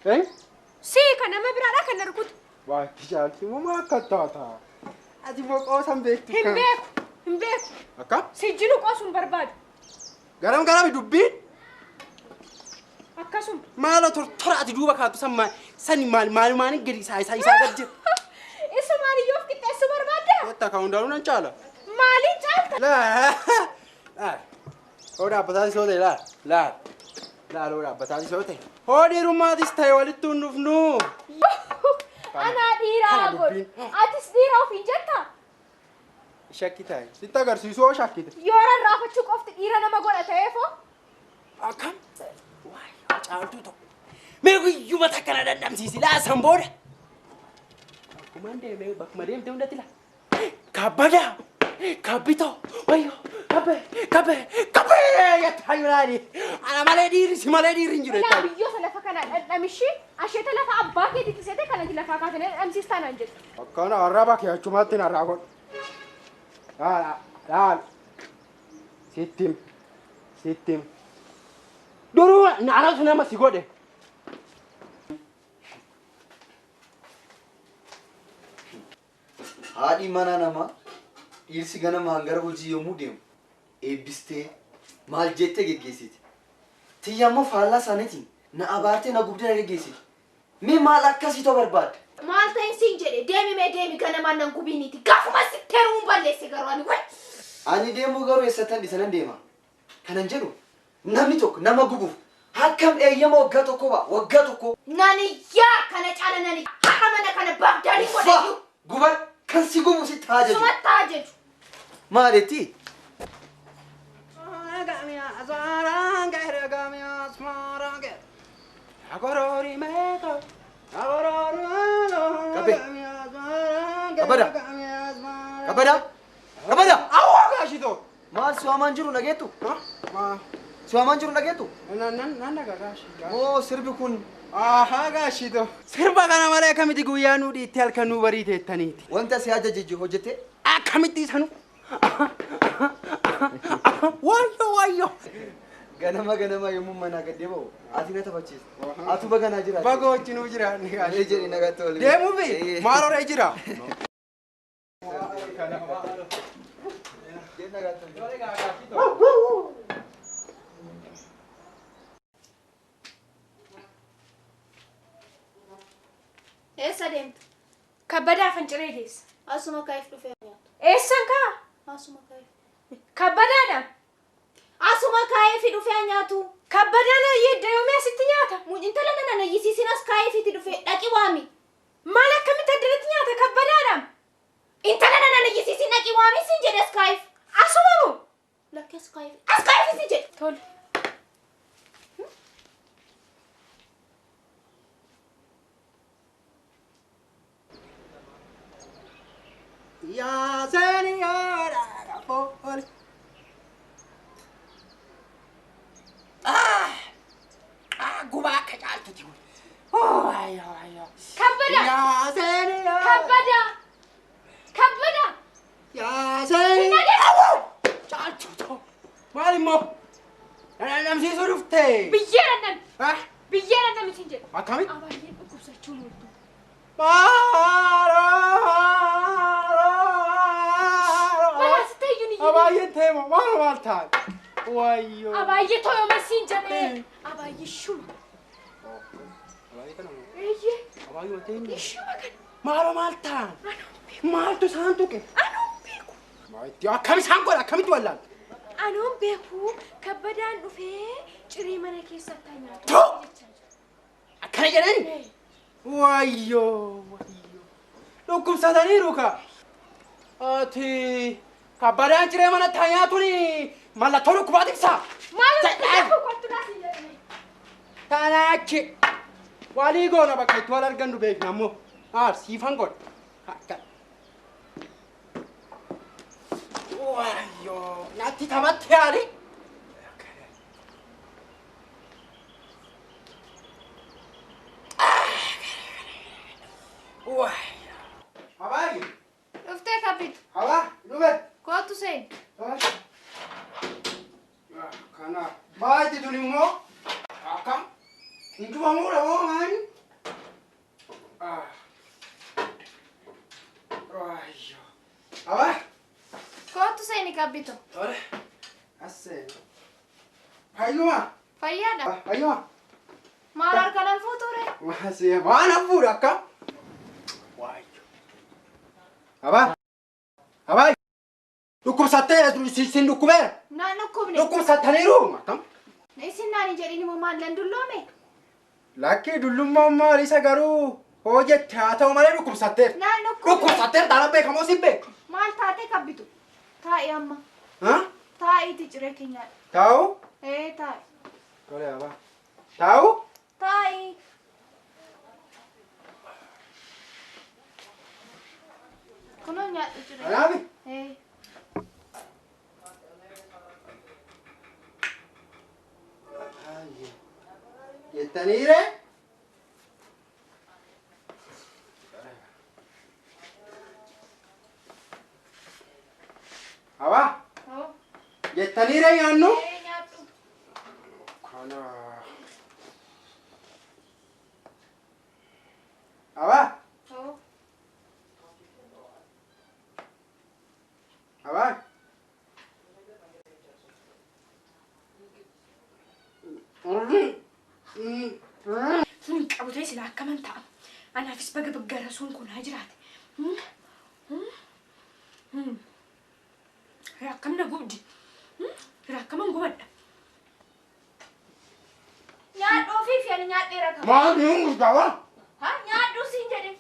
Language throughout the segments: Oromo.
إيه؟ سيك أنا ما برا لك نركض. واي تجارتي ما كتاتا. أدي فوق أوسم بيت. هم بيك. أكا؟ سجلوا قاسم برباد. قرام يدبين. أكاسم. ما لا ترى تجوبك هاتو سما سني مال ماني قدي ساي قدي. إسمه مالي يوف كنت إسمه برباد. أنت كون دارون أنشالا. مالي جالت. لا. لا. هودا بتاعي سوتي لا. هودا بتاعي سوتي. هودي روما تستاي ولتون نفنو. أنا ديرا أقول. أتس ديرا وفي جتا. شاكيتاي. سيتا غرسيسو شاكيتا. يورا رافع شوك أفت ديرا نما قول أتعرفه. أكم. واي أجعلتو تو. ميرو يوم تكنا دم سيسي لا سامبورا. كمانده ميرو بك مريم توندا تلا. كابدا. كابيتو. وايو. كابه. يا تايراني. أنا مالدي رنجرة. لا بيجو سلفا كنا أمشي. أشياء تلفا أباك يدي تسيته كنا تلفا كاتنا أمسي ستان أنجز. كنا عربك يا جماعتنا عربون. لا. سيتم. دورو نعرف نما سيقوده. هادي مانا نما إيرسي غنا مانغر بولجي يوموديم إبستة مال جتة جيسيت تيامو فالا سانتين نا أبارتة نا غبدة جيسيت مي مال أكاسي تو برباد مال تين سينجري ديمي غنا ما ننكوبيني تي كافو ما سكرون بالله سكرواني وين أني ديمو غارو يساتن ديسانن ديما كننجلو نامي توك نما غبو هكم أيام وقتو ناني يا كنا تعال ناني حرمنا كنا بغدادي وديو غبر كان سيغو مسي تاجج سما تاجج مالتي كبدا أوه مال سوامان نجيتو ما سوامان نجيتو نانا غاشي أو سربكون غاشي تو سربا كنا مالك كم تيجوا يانو دي تيال كنو بريته تانيتي وانت سياجة جيجي هوجته كم تيسانو وايو ganama yommuu mana gaddeeboo ati na taphachiis atu baga na jira bagoochinu jira ni jeri naga tole deemu fi maarore jira Essa dentro. Kabada fanchiredes. Asuma kaif do fenya. Essa ka? Asuma kaif. Kabada da. Asuma kaif do fenya tu. Kabada na yedda yomi asitnyata. Mujintala na yisisinas kaif do fe daki wami. Malak kam tadretnyata kabada da. Intala na yisisina ki wami sinjedes kaif. Asuma mu. Lakas kaif. As kaif sinjed. Tol. يا سنيورة فول قباك جالت تقول أيوه كبدا يا سنيورة كبدا يا سنيورة جالت تقول مالي مو أنا نمشي صرفتي بيجينا مسنجد ما كمل أبايين أكوسر تشولو أبايين تيمو ما مالتان وايو أبايين تويو مسنجد أبايين شو إيه أبايين تيمو شو مكان مالو مالتان مالتو سانتوكي أنا بيكو ما يتيا كمي سانكولا كمي تولان أنا بيكو كبدان نفي شري منا كيسة تانية تو أكنا جناني وايو لوكم ساداني روكا أتي كبدان شري منا تانية توني مالا تورو كبادك سا مالا بيكو كنت ناسي تاناكي والي غونا بكاي توالار غندو بيك نامو سيفان غون وايو ناتي تمات ياري وايو أباي افتح كابيت أبا نوبة كواتو سين كنا باي تدوني مو أكم إنتو بامورا مو ماني Wayyo. Aba. Kootu seeni qabbito. Tole. Assee. Fayyuma. Fayyaadha. Fayyuma. Maal harkaan fuuture? Masih mana fuudha akka? Wayyo. Aba. Aba. Dhukkubsattee sin dhukkubeera. Naan dhukkubne. Dhukkubsattaniiru akkam? Isin naan jedhini moo maal nan dulloome? Lakkii dullummaan maal isa garuu hojjette haa ta'u malee dhukkubsatteera. Naan dhukkubne. Dhukkubsatteera taanaan beekamoo si beeku. Maal taatee qabbitu? Taa'e amma. Taa'iiti ciree keenyaadha. Taa'u? Taa'i. Tole aba. Taa'u? Taa'i. Kunoo nyaadhu ciree. Anaafi? Jettaniire? Aba? Jettaniire nyaannu? Nyaadhu. Kana. Aba? Aba? Sun qabutee sila akkaman ta'a. Anaafis baga baggara sun kun haa jiraate. Rakkam na gubdi. Rakkaman gubadha. Nyaadhuu fi ani nyaadheera qaba. Maal niin guddawa? Ha? Nyaadhuu siin jedhe.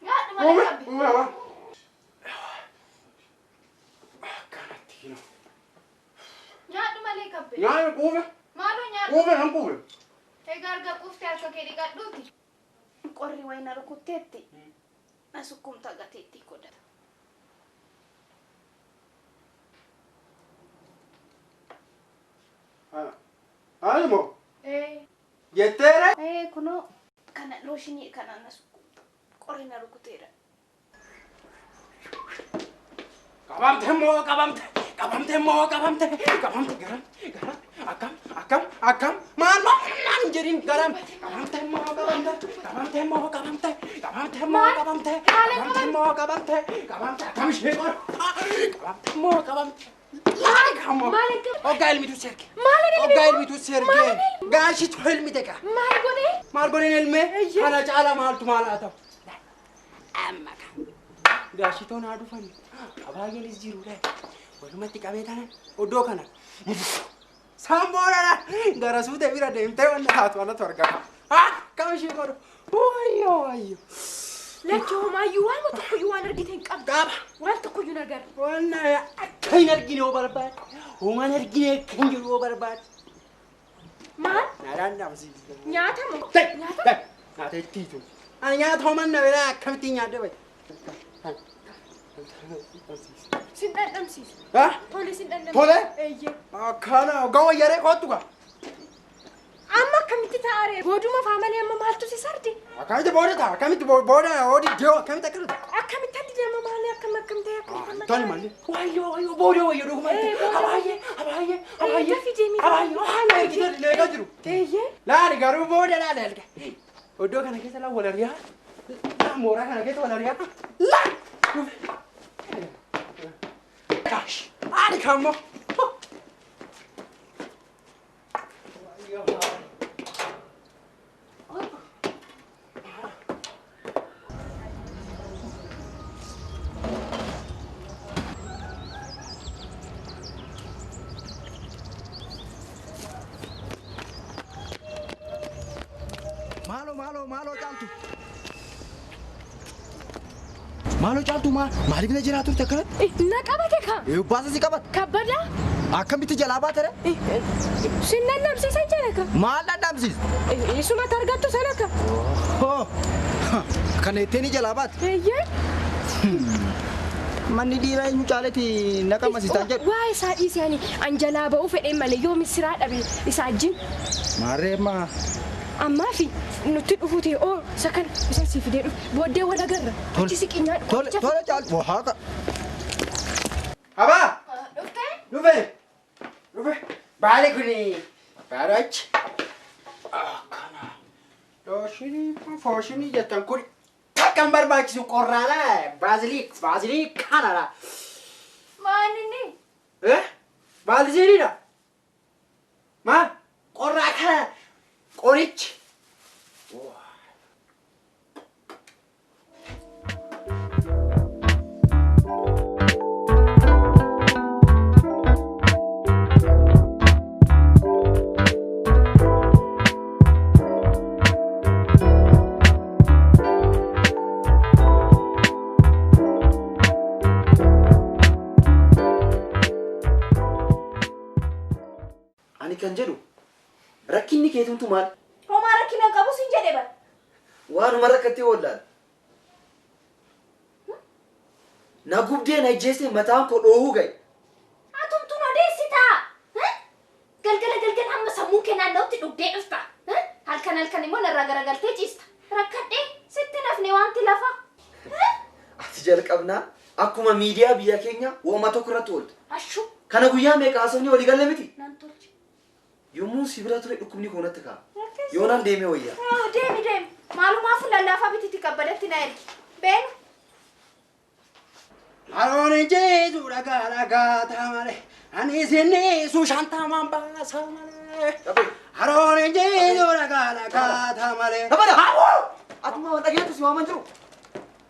Nyaadhu malee qabbi. Nyaadhu malee qabbi. Nyaanni quufe? Maaloo nyaadhu? Quufe nan quufe. Egaa arga quuftee harka kee dhiqadhuuti. Qorri wayina rukutteetti. Na sukkumta gateetti godhata. Aalimo? Jetteere? Kunoo kana looshinii kana na sukkumta. Qorri na rukuteera. Qabamte moo qabamte? Qabamte moo qabamte? Qabamte garam akkam maal naan jedhin garam qabamte moo qabamte? Qabamte moo qabamte? Qabamte moo qabamte? Qabamte moo qabamte? Qabamte akkam ishee qor? Qabamte moo qabamte? Oggaa ilmitu serge. Oggaa ilmitu serge. Gaashitu ilmite qa. Maal godheen ilmee? Kana caala maaltu maal haa ta'u? Amma kan. Gaashitoon haa dhufan. Abaayyenis jiru dha. Walumatti qabee tanan oddoo kana. Samboodha gara suutee bira deemtee wanna taatu anatu argama. Kam ishee godhu. Wayyo. Lachoo maayyuu waan tokkoyyuu waan argite hin qabdu. Qaba. Waan tokkoyyuu hin agarre. Wanna akka hin argine yoo barbaade. Waan argine akka hin jiru yoo barbaade. Maal? Naadaan dhaamsiisa. Nyaata moo? Nyaata ittiitu. Ani nyaata homan na biraa akkamitti nyaadde bayi. Sin dhandhamsiisu. Tole sin dhandhamsiisu. Tole? Eeyyee. Akkana ogaa wayyaree kootu qa. Amma akkamitti taa'aree? Booduma faamalee amma maaltu si sardi? Akkamitti booda ta'a? Akkamitti booda oodi deewa akkamitti akkana ta'a? Akkamitti addi deema maalee akkam ta'e akkamitti? Tole malee. Wayyo booda wayyo dhugumatti. Abaayye. Dafii deemii. Abaayye gidee leegaa jiru. Eeyyee. Laali garuu booda laali alga. Oddoo kana keessa laa walariyaa. Laa mooraa kana keessa walariyaa. Laa. Gosh. Ani kammo. Malo caaltu. Malo caaltu maaliif na jira turte kana? Na qabate ka. Baasa si qabat. Kabbada. Akkamitti jalaa baate re? Sinna namsiisan jala ka. Maal dhabsiis? Isuma targattu sana ka. Kana ittiin jalaa baate? Eeyyee. manni dhiiraa eenyu caaleeti naqama sitaan jedhu. Waa isaa dhiisanii anjalaa ba'uu fedhee malee yoo misiraa dhabe isaa ajjin. Maarreema. Ammaa fi nuti dhufuutee oo isa kana isa si fidee dhufu booddee wal agarra. Achi siqinyaan tole caal waaqa. Abaa. Dhuftee? Dhufe. Baali kuni. Baarachi. Kana. Fooshinii jettan kun takkan barbaachisu qorraadha. Baazilii kanadha. Maaninni? Baaziliidha. Maal? Qorraa kana. Qorichi. Ani kan jedhu rakkinni keetumtu maal? Homaa rakkina qabu sin jedhe bara. Waanuma rakkatee oollaan. Na gubdee na ijjeesse mataan koo dhoohuu ga'e. Atumtuun odeessitaa. Galgala amma sammuu kee naannootti dhugdee dhufta. Halkan immoo narraa garagaltee ciista. Rakkadhee sitti nafne wanti lafa. Ati jalqabnaa akkuma miidiyaa biyya keenya uumama tokko irratti ooltu. Ashuu. Kana guyyaa meeqa haasofni walii galle miti? Naan tolche. Yommuu si bira ture dhukkubni koo natti ka'a. Yoonaan deemee wayyaa. Deemi. Maalumaaf lallaafaa bititi kabbadatti na ergi. Beenu. Haroon jeesu dhagaa taamale. Ani isinni suushantamaan baasa malee. Haroon jeesu dhagaa taamale. Dabala! Atuma waan dhageettu si waaman jiru.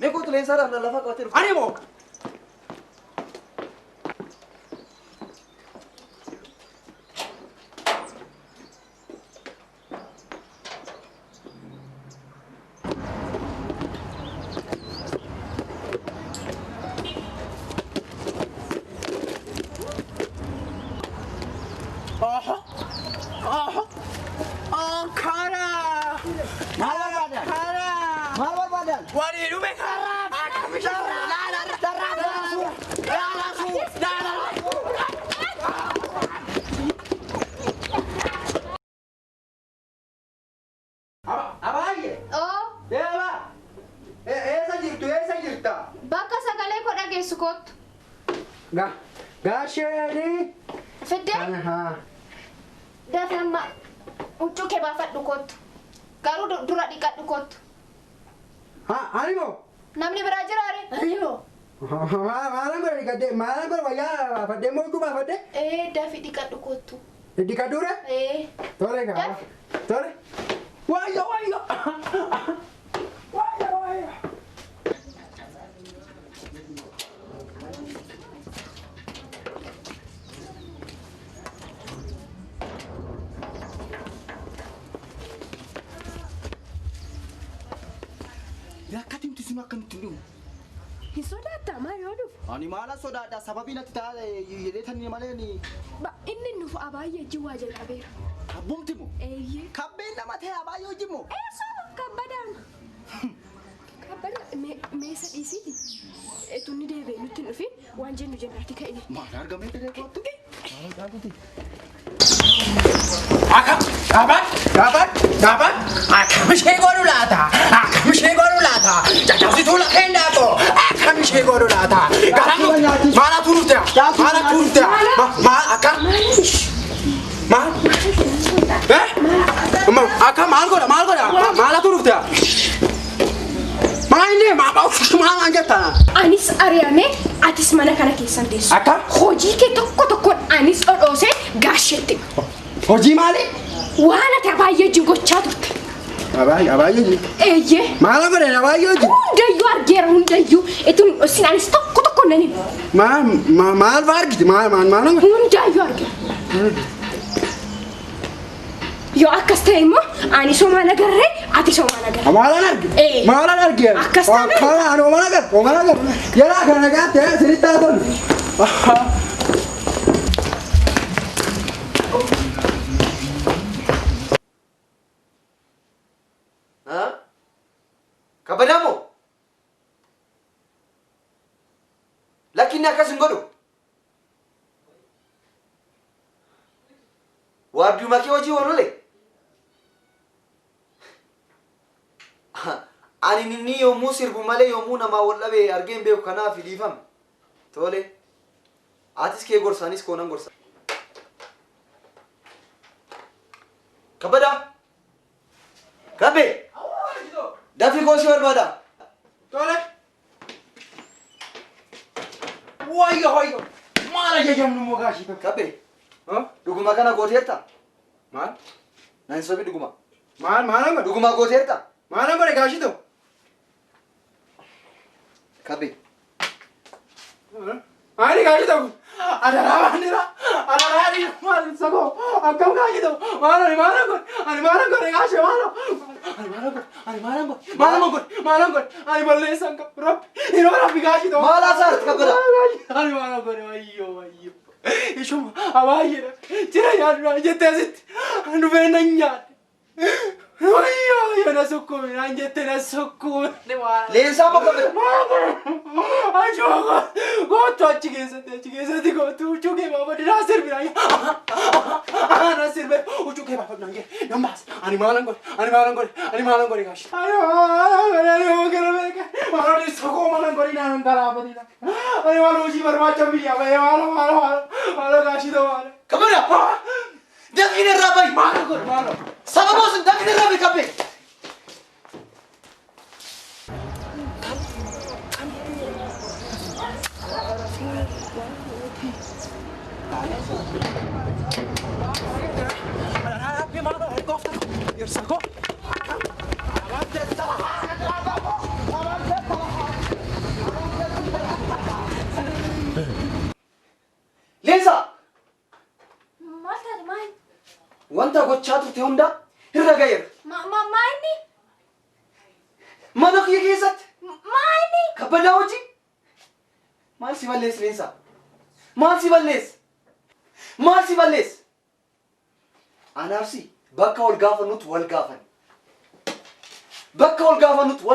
Meeqoo xileensaadhaaf lallafaa qabatee dhufu. Ani moo? Bakka sagalee koo dhageessu kootu. Gaasheeni. Fiddee? Dafee amma huccuu kee baafadhu kootu. Garuu dura dhiqadhu kootu. Ani moo? Namni biraa jiraare? Ani moo? Maalaan godha dhiqadhee maalaan godha wayyaa baafadhee moo huccuu baafadhee? Dafii dhiqadhu kootu. Dhiqadhuure? Tole gaa. Tole. Wayyo. Rakkatimti sun akkamitti dhufu? Hin sodaattaa maal yoo dhufu? Ani maala sodaadha sababii natti taa'e yedeetanii malee ni. Inni nuuf abaayyee jiwaa jalqabeera. Abbumti moo? Eeyyee. Kabbeen nama ta'e abaayyee hojii moo? Eessoo kabbadaan. Kabbada meesa dhiisiiti. Tunni deebi'ee nutti hin dhufin waan jennu jennaati ka'e. Maal argamee dheedee kootu? Maal argamti? Gaafan. Akkamishee godhu laata? Jajjabsituu lafee ndaaqoo. Akkamishee godhu laata? Maalatu dhufte? Akkam? Maal? Akkam maal godha? Maalatu dhufte? Maal jettaa? Anis ari'amee atis mana kana keessan teessu. Akkam? Hojii kee tokkoon anis dhodhoosee gaasheetti. Hojii maali? Waan ati abaayyee wajjin gochaa turte. Abaayyee? Eeyyee. Maal godhe abaayyee hojii? Hundayyuu argeera hundayyuu. Itun sin anis tokko nan himu. Maal fa'aa argite? Maal? Hundayyuu argeera. Yoo akkas ta'e immoo ani somaan agarree ati somaan agarree. Maalaan arge? Akkas taane? Ani ooman agarre. Yeraa kana nagaatti sirriitti haa tolu. Kabadamoo? inni akkas hin godhu. Waarduma kee hojii oolule. Ani inni yommuu sirbu malee yommuu namaa wal dhabee argeen beeku kanaaf dhiifame. Tole. Atis kee gorsaanis koonan gorsa. Kabada. Kabe. Dafi koo si barbaada. Tole. Wayyo. Maal ajajamnu mogaashii tokko. Kabe. Huh? Dhuguma kana gooteerta. Maal? Naan sobi dhuguma. Maal amma? Dhuguma gooteerta. Maal amma gaashii tokko? Kabe. Ani gaashii tokko. Adaraa maal sako akkam gaashii tokko. Maal gaashii maal. Ani balleessan qabu rabbi. Yeroo rabbi gaashii tokko. Maal asaarti kabada. Ani maal wayyo. Ishuma abaayyeedha. Jira yaadudha jettee asitti. Anu beena nyaadhe. Wayyo na sukkume naan jettee na sukkume. Leensaa moo kabada? Ajooga gootu achi keessatti gootu huccuu kee baafadhe naa sirbina. Na sirbe huccuu kee baafadhe naan jedhe nan baase. Ani maalan godhe gaashi. Ani yoo gara beeka maalan sakoo maalan godhe naan garaafadhe. Ani maal hojii barbaacha biyya bahe maal gaashi ta'u maal. Kabada. Dafin irraa bahi. Maal. Sababa sun dafin irraa bahi kabbe. Leensa. Wanta gochaa turte hunda irra gaheera. Maayini? Mana kiyya keessatti. Maayini? Kabbadaa hojii. Maal si balleessa Leensa? Maal si balleessa? Anaafsi bakka wal gaafannutti wal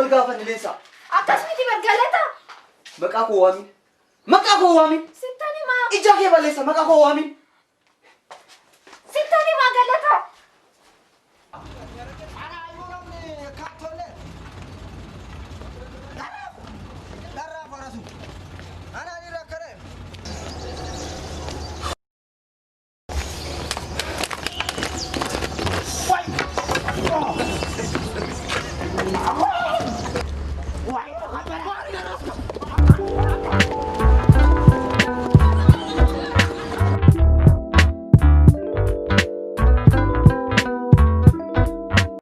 gaafanni Leensa. Akkasumatti bargalata? Maqaa koo waamin. Sittani maa? Ija kee balleessa maqaa koo waamin.